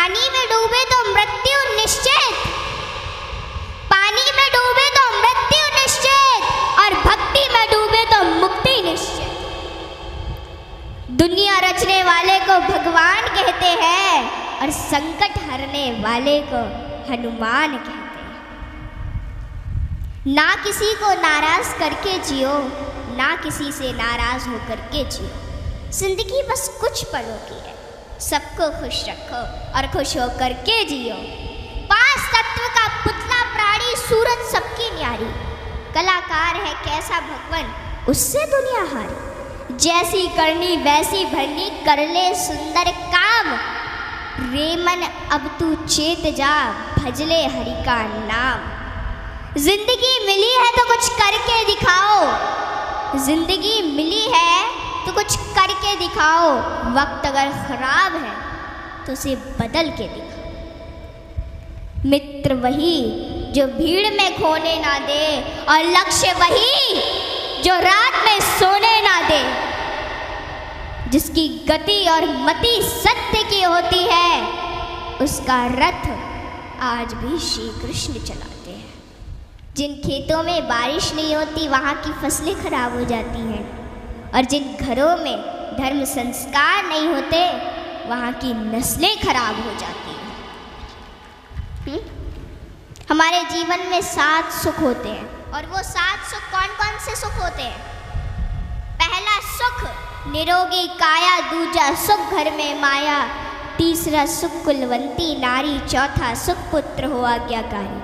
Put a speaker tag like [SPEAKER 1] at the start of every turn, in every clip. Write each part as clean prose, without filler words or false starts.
[SPEAKER 1] पानी में डूबे तो मृत्यु निश्चित, पानी में डूबे तो मृत्यु निश्चित, और भक्ति में डूबे तो मुक्ति निश्चित। दुनिया रचने वाले को भगवान कहते हैं और संकट हरने वाले को हनुमान कहते हैं। ना किसी को नाराज करके जियो, ना किसी से नाराज होकर के जियो। जिंदगी बस कुछ पलों की है, सबको खुश रखो और खुश होकर के जियो। पांच तत्व का पुतला प्राणी सूरत सबकी न्यारी, कलाकार है कैसा भगवान उससे दुनिया हारी। जैसी करनी वैसी भरनी, कर ले सुंदर काम। रेमन अब तू चेत जा, भजले हरि का नाम। जिंदगी मिली है तो कुछ करके दिखाओ, जिंदगी मिली है तो कुछ करके दिखाओ। वक्त अगर खराब है तो उसे बदल के दिखाओ। मित्र वही जो भीड़ में खोने ना दे, और लक्ष्य वही जो रात में सोने ना दे। जिसकी गति और मति सत्य की होती है, उसका रथ आज भी श्री कृष्ण चलाते हैं। जिन खेतों में बारिश नहीं होती वहाँ की फसलें खराब हो जाती हैं, और जिन घरों में धर्म संस्कार नहीं होते वहाँ की नस्लें खराब हो जाती हैं। हमारे जीवन में 7 सुख होते हैं, और वो 7 सुख कौन कौन से सुख होते हैं? पहला सुख निरोगी काया, दूजा सुख घर में माया, तीसरा सुख कुलवंती नारी, चौथा सुख पुत्र हो आज्ञाकारी,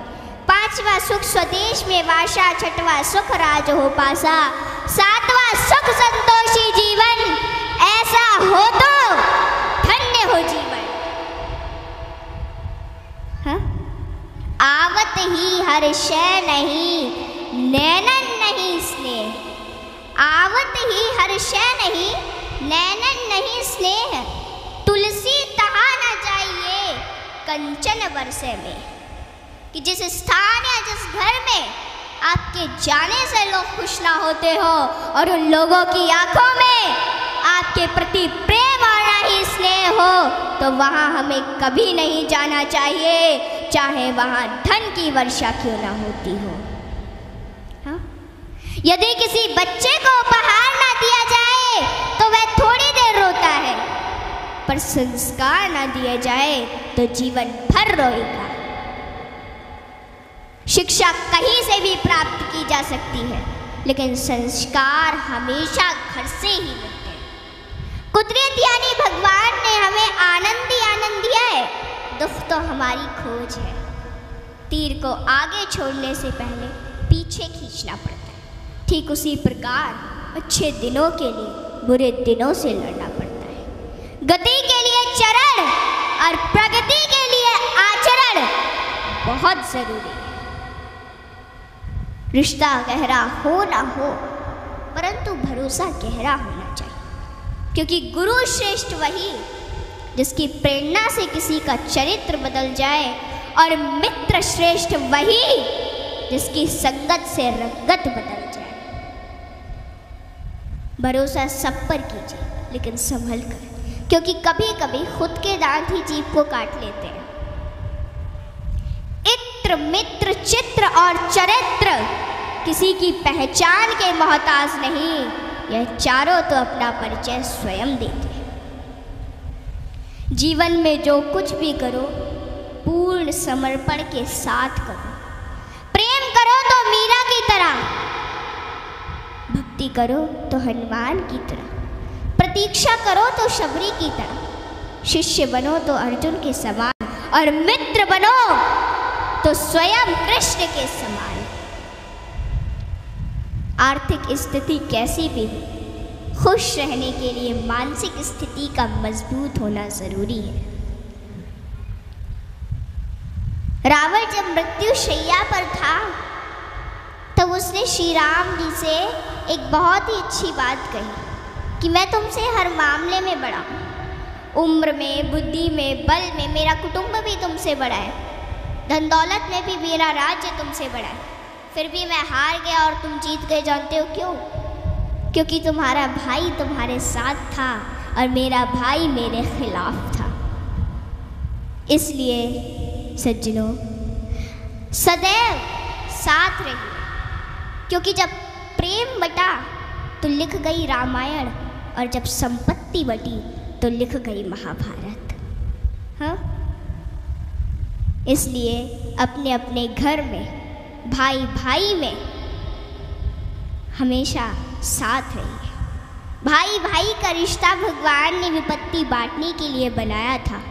[SPEAKER 1] पांचवा सुख स्वदेश में वासा, छठवां सुख राज हो पासा, सातवां सुख संतोषी जीवन, ऐसा हो तो धन्य हो जीवन। हाँ? आवत ही हर शय नहीं, नैनन नहीं स्नेह। आवत ही हर शय नहीं, नैनन नहीं स्नेह। तुलसी तहा न जाइए कंचन बरसे में। कि जिस स्थान या जिस घर में आपके जाने से लोग खुश ना होते हो, और उन लोगों की आंखों में आपके प्रति प्रेम और ना ही स्नेह हो, तो वहाँ हमें कभी नहीं जाना चाहिए, चाहे वहाँ धन की वर्षा क्यों ना होती हो। हाँ? यदि किसी बच्चे को उपहार ना दिया जाए तो वह थोड़ी देर रोता है, पर संस्कार ना दिए जाए तो जीवन भर रोएगा। शिक्षा कहीं से भी प्राप्त की जा सकती है, लेकिन संस्कार हमेशा घर से ही मिलते हैं। कुदरत यानी भगवान ने हमें आनंद ही आनंद दिया है, दुख तो हमारी खोज है। तीर को आगे छोड़ने से पहले पीछे खींचना पड़ता है। ठीक उसी प्रकार अच्छे दिनों के लिए बुरे दिनों से लड़ना पड़ता है। गति के लिए चरण और प्रगति के लिए आचरण बहुत जरूरी है। रिश्ता गहरा हो ना हो, परंतु भरोसा गहरा होना चाहिए, क्योंकि गुरु श्रेष्ठ वही जिसकी प्रेरणा से किसी का चरित्र बदल जाए, और मित्र श्रेष्ठ वही जिसकी संगत से रंगत बदल जाए। भरोसा सब पर कीजिए, लेकिन संभल कर, क्योंकि कभी कभी खुद के दांत ही जीभ को काट लेते हैं। इत्र मित्र चित्र और चरित्र किसी की पहचान के मोहताज नहीं, यह चारों तो अपना परिचय स्वयं देते हैं। जीवन में जो कुछ भी करो पूर्ण समर्पण के साथ करो। प्रेम करो तो मीरा की तरह, भक्ति करो तो हनुमान की तरह, प्रतीक्षा करो तो शबरी की तरह, शिष्य बनो तो अर्जुन के समान, और मित्र बनो तो स्वयं कृष्ण के समान। आर्थिक स्थिति कैसी भी हो, खुश रहने के लिए मानसिक स्थिति का मजबूत होना जरूरी है। रावण जब मृत्यु शैया पर था तब उसने श्री राम जी से एक बहुत ही अच्छी बात कही कि मैं तुमसे हर मामले में बड़ा हूँ, उम्र में, बुद्धि में, बल में मेरा कुटुंब भी तुमसे बड़ा है, धन दौलत में भी मेरा राज्य तुमसे बड़ा है, फिर भी मैं हार गया और तुम जीत गए। जानते हो क्यों? क्योंकि तुम्हारा भाई तुम्हारे साथ था और मेरा भाई मेरे खिलाफ था। इसलिए सज्जनों सदैव साथ रहिए, क्योंकि जब प्रेम बटा तो लिख गई रामायण, और जब संपत्ति बटी तो लिख गई महाभारत। हाँ, इसलिए अपने अपने घर में, भाई भाई में हमेशा साथ रहिए। भाई भाई का रिश्ता भगवान ने विपत्ति बांटने के लिए बनाया था,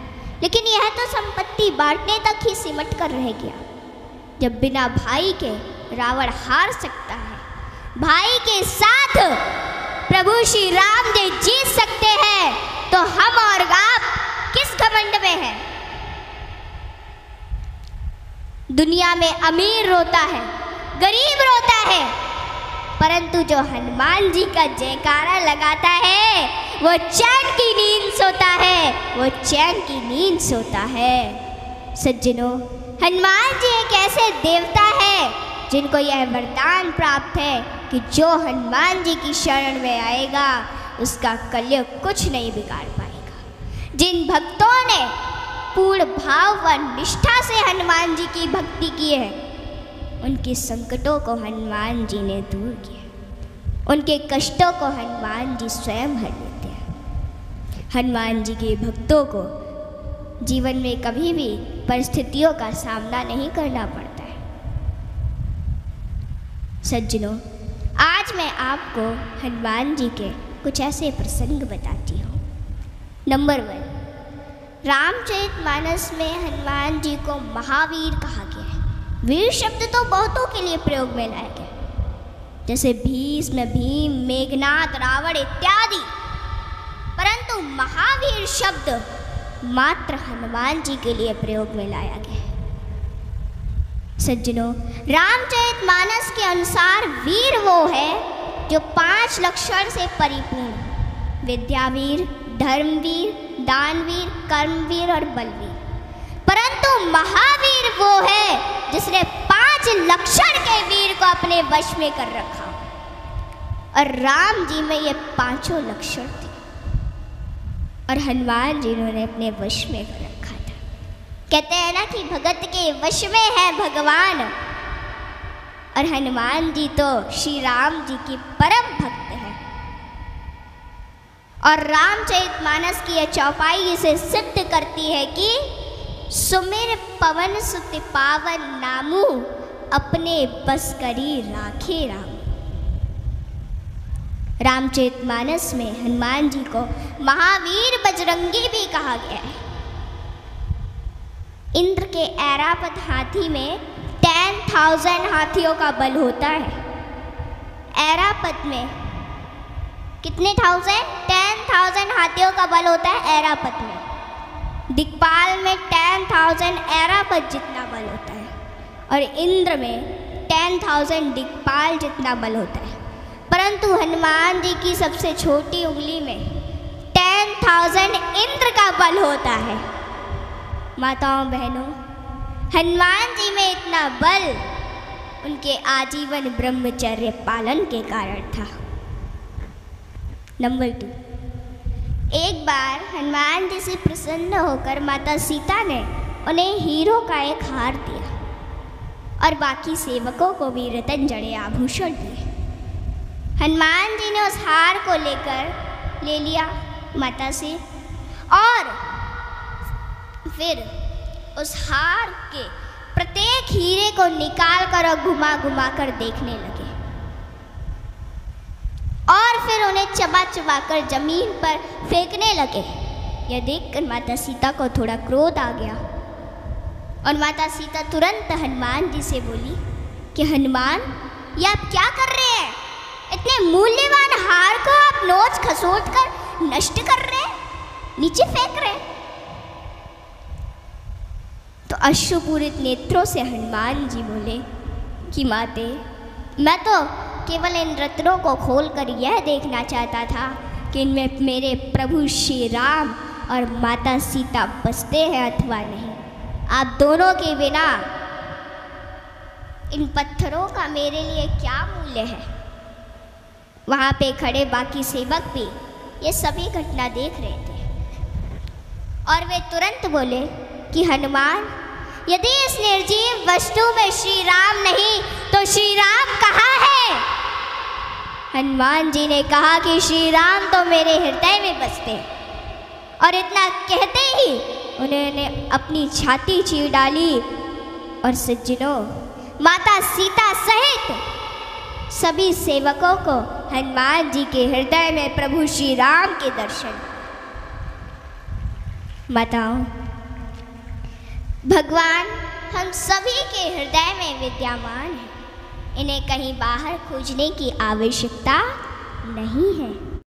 [SPEAKER 1] लेकिन यह तो संपत्ति बांटने तक ही सिमट कर रह गया। जब बिना भाई के रावण हार सकता है, भाई के साथ प्रभु श्री राम जी जीत सकते हैं, तो हम और आप किस घमंड में हैं? दुनिया में अमीर रोता है, गरीब रोता है, परंतु जो हनुमान जी का जयकारा लगाता है वो चैन की नींद सोता है, वो चैन की नींद सोता है। सज्जनों, हनुमान जी एक ऐसे देवता है जिनको यह वरदान प्राप्त है कि जो हनुमान जी की शरण में आएगा उसका कलयुग कुछ नहीं बिगाड़ पाएगा। जिन भक्तों ने पूर्ण भाव व निष्ठा से हनुमान जी की भक्ति की है, उनके संकटों को हनुमान जी ने दूर किया, उनके कष्टों को हनुमान जी स्वयं हर लेते हैं। हनुमान जी के भक्तों को जीवन में कभी भी परिस्थितियों का सामना नहीं करना पड़ता है। सज्जनों, आज मैं आपको हनुमान जी के कुछ ऐसे प्रसंग बताती हूँ। नंबर 1, रामचरितमानस में हनुमान जी को महावीर कहा गया है। वीर शब्द तो बहुतों के लिए प्रयोग में लाया गया, जैसे भीष्म, भीम, मेघनाद, रावण इत्यादि, परंतु महावीर शब्द मात्र हनुमान जी के लिए प्रयोग में लाया गया है। सज्जनों, रामचरितमानस के अनुसार वीर वो है जो 5 लक्षण से परिपूर्ण: विद्यावीर, धर्मवीर, दानवीर, कर्मवीर और बलवीर। परंतु महावीर वो है जिसने 5 लक्षण के वीर को अपने वश में कर रखा, और राम जी में ये 5 लक्षण थे और हनुमान जी ने अपने वश में कर रखा था। कहते हैं ना कि भगत के वश में है भगवान, और हनुमान जी तो श्री राम जी की परम भक्त है। और रामचरितमानस की यह चौपाई इसे सिद्ध करती है कि सुमिर पवन सुत पावन नामू, अपने बस करी राखे राम। रामचरितमानस में हनुमान जी को महावीर बजरंगी भी कहा गया है। इंद्र के ऐरावत हाथी में 10,000 हाथियों का बल होता है। ऐरावत में कितने 10,000 हाथियों का बल होता है ऐरावत में। दिक्पाल में 10,000 ऐरावत जितना बल होता है, और इंद्र में 10,000 दिक्पाल जितना बल होता है। परंतु हनुमान जी की सबसे छोटी उंगली में 10,000 इंद्र का बल होता है। माताओं बहनों, हनुमान जी में इतना बल उनके आजीवन ब्रह्मचर्य पालन के कारण था। नंबर 2, एक बार हनुमान जी से प्रसन्न होकर माता सीता ने उन्हें हीरो का एक हार दिया, और बाकी सेवकों को भी रतन जड़े आभूषण दिए। हनुमान जी ने उस हार को ले लिया माता से, और फिर उस हार के प्रत्येक हीरे को निकाल कर और घुमा घुमा कर देखने लगे, और फिर उन्हें चबा चबा कर जमीन पर फेंकने लगे। यह देखकर माता सीता को थोड़ा क्रोध आ गया, और माता सीता तुरंत हनुमान जी से बोली कि हनुमान, ये आप क्या कर रहे हैं? इतने मूल्यवान हार को आप नोच खसोट कर नष्ट कर रहे हैं, नीचे फेंक रहे हैं। तो अश्रुपूरित नेत्रों से हनुमान जी बोले कि माते, मैं तो केवल इन रत्नों को खोलकर यह देखना चाहता था कि इनमें मेरे प्रभु श्री राम और माता सीता बसते हैं अथवा नहीं। आप दोनों के बिना इन पत्थरों का मेरे लिए क्या मूल्य है? वहाँ पे खड़े बाकी सेवक भी ये सभी घटना देख रहे थे, और वे तुरंत बोले कि हनुमान, यदि इस निर्जीव वस्तु में श्री राम नहीं तो श्री राम कहाँ है? हनुमान जी ने कहा कि श्री राम तो मेरे हृदय में बसते हैं। और इतना कहते ही उन्होंने अपनी छाती चीर डाली और सज्जनों, माता सीता सहित सभी सेवकों को हनुमान जी के हृदय में प्रभु श्री राम के दर्शन। माताओं, भगवान हम सभी के हृदय में विद्यमान है, इन्हें कहीं बाहर खोजने की आवश्यकता नहीं है।